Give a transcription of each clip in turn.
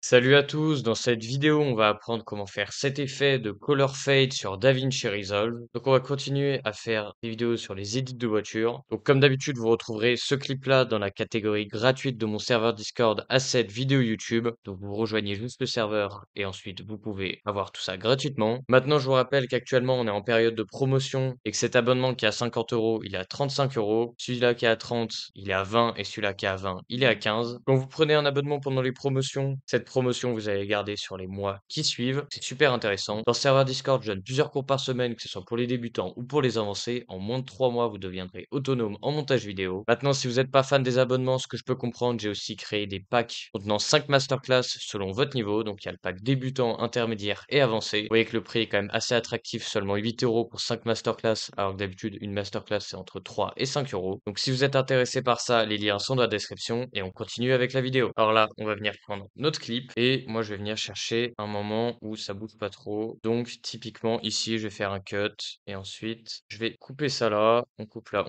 Salut à tous, dans cette vidéo on va apprendre comment faire cet effet de color fade sur DaVinci Resolve. Donc on va continuer à faire des vidéos sur les édits de voitures. Donc comme d'habitude vous retrouverez ce clip là dans la catégorie gratuite de mon serveur Discord à cette vidéo YouTube. Donc vous rejoignez juste le serveur et ensuite vous pouvez avoir tout ça gratuitement. Maintenant je vous rappelle qu'actuellement on est en période de promotion et que cet abonnement qui est à 50 euros il est à 35 euros. Celui-là qui est à 30 il est à 20 et celui-là qui est à 20 il est à 15. Quand vous prenez un abonnement pendant les promotions, cette promotion vous allez garder sur les mois qui suivent. C'est super intéressant. Dans le serveur Discord, je donne plusieurs cours par semaine, que ce soit pour les débutants ou pour les avancés. En moins de 3 mois, vous deviendrez autonome en montage vidéo. Maintenant, si vous n'êtes pas fan des abonnements, ce que je peux comprendre, j'ai aussi créé des packs contenant 5 masterclass selon votre niveau. Donc, il y a le pack débutant, intermédiaire et avancé. Vous voyez que le prix est quand même assez attractif, seulement 8 euros pour 5 masterclass, alors que d'habitude, une masterclass, c'est entre 3 et 5 euros. Donc, si vous êtes intéressé par ça, les liens sont dans la description et on continue avec la vidéo. Alors là, on va venir prendre notre clip et moi, je vais venir chercher un moment où ça bouge pas trop. Donc, typiquement, ici, je vais faire un cut et ensuite, je vais couper ça là, on coupe là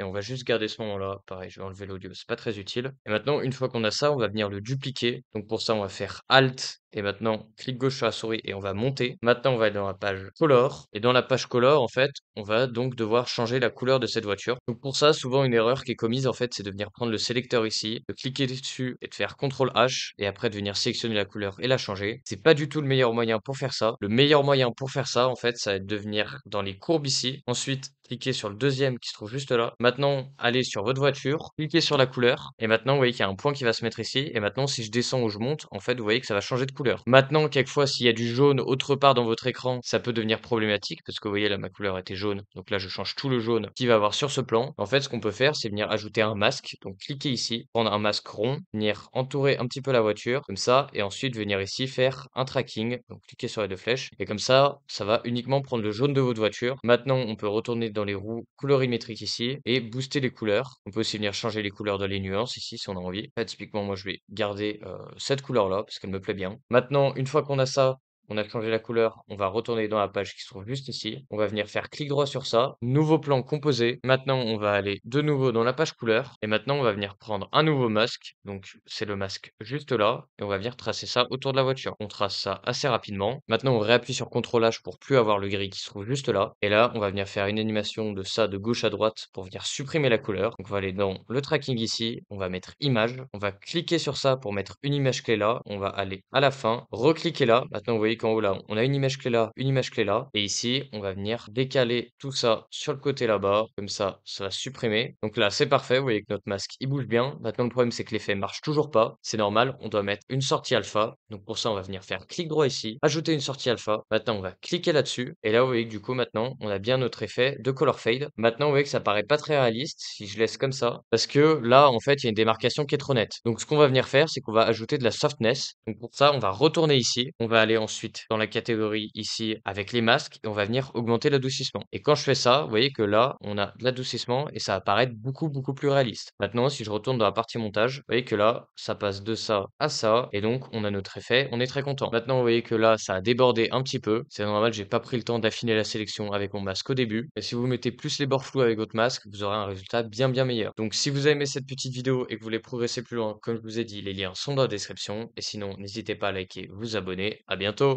et on va juste garder ce moment-là. Pareil, je vais enlever l'audio, c'est pas très utile. Et maintenant, une fois qu'on a ça, on va venir le dupliquer. Donc, pour ça, on va faire Alt et maintenant, clic gauche sur la souris et on va monter. Maintenant, on va aller dans la page Color. Et dans la page Color, en fait, on va donc devoir changer la couleur de cette voiture. Donc pour ça, souvent, une erreur qui est commise, en fait, c'est de venir prendre le sélecteur ici, de cliquer dessus et de faire CTRL H et après de venir sélectionner la couleur et la changer. C'est pas du tout le meilleur moyen pour faire ça. Le meilleur moyen pour faire ça, en fait, ça va être de venir dans les courbes ici. Ensuite, cliquez sur le deuxième qui se trouve juste là. Maintenant, allez sur votre voiture, cliquez sur la couleur. Et maintenant, vous voyez qu'il y a un point qui va se mettre ici. Et maintenant, si je descends ou je monte, en fait, vous voyez que ça va changer de couleur. Maintenant, quelquefois, s'il y a du jaune autre part dans votre écran, ça peut devenir problématique parce que vous voyez là, ma couleur était jaune. Donc là, je change tout le jaune qu'il va avoir sur ce plan. En fait, ce qu'on peut faire, c'est venir ajouter un masque. Donc, cliquez ici, prendre un masque rond, venir entourer un petit peu la voiture, comme ça, et ensuite venir ici faire un tracking. Donc, cliquez sur les deux flèches. Et comme ça va uniquement prendre le jaune de votre voiture. Maintenant, on peut retourner dans les roues colorimétriques ici et booster les couleurs. On peut aussi venir changer les couleurs dans les nuances ici si on a envie. Là, typiquement, moi, je vais garder cette couleur-là parce qu'elle me plaît bien. Maintenant, une fois qu'on a ça, on a changé la couleur, on va retourner dans la page qui se trouve juste ici. On va venir faire clic droit sur ça, nouveau plan composé. Maintenant, on va aller de nouveau dans la page couleur. Et maintenant, on va venir prendre un nouveau masque. Donc, c'est le masque juste là. Et on va venir tracer ça autour de la voiture. On trace ça assez rapidement. Maintenant, on réappuie sur CTRL H pour plus avoir le gris qui se trouve juste là. Et là, on va venir faire une animation de ça de gauche à droite pour venir supprimer la couleur. Donc, on va aller dans le tracking ici. On va mettre image. On va cliquer sur ça pour mettre une image clé là. On va aller à la fin, recliquer là. Maintenant, vous voyez qu'en haut là, on a une image clé là, une image clé là. Et ici, on va venir décaler tout ça sur le côté là-bas. Comme ça va supprimer. Donc là, c'est parfait. Vous voyez que notre masque, il bouge bien. Maintenant, le problème, c'est que l'effet marche toujours pas. C'est normal. On doit mettre une sortie alpha. Donc pour ça, on va venir faire clic droit ici, ajouter une sortie alpha. Maintenant, on va cliquer là-dessus. Et là, vous voyez que du coup, maintenant, on a bien notre effet de color fade. Maintenant, vous voyez que ça paraît pas très réaliste si je laisse comme ça. Parce que là, en fait, il y a une démarcation qui est trop nette. Donc, ce qu'on va venir faire, c'est qu'on va ajouter de la softness. Donc, pour ça, on va retourner ici. On va aller ensuite dans la catégorie ici avec les masques et on va venir augmenter l'adoucissement. Et quand je fais ça, vous voyez que là, on a de l'adoucissement et ça va paraître beaucoup plus réaliste. Maintenant, si je retourne dans la partie montage, vous voyez que là, ça passe de ça à ça et donc on a notre effet. On est très content. Maintenant, vous voyez que là, ça a débordé un petit peu. C'est normal, j'ai pas pris le temps d'affiner la sélection avec mon masque au début. Et si vous mettez plus les bords flous avec votre masque, vous aurez un résultat bien meilleur. Donc, si vous avez aimé cette petite vidéo et que vous voulez progresser plus loin, comme je vous ai dit, les liens sont dans la description. Et sinon, n'hésitez pas à liker, vous abonner. À bientôt!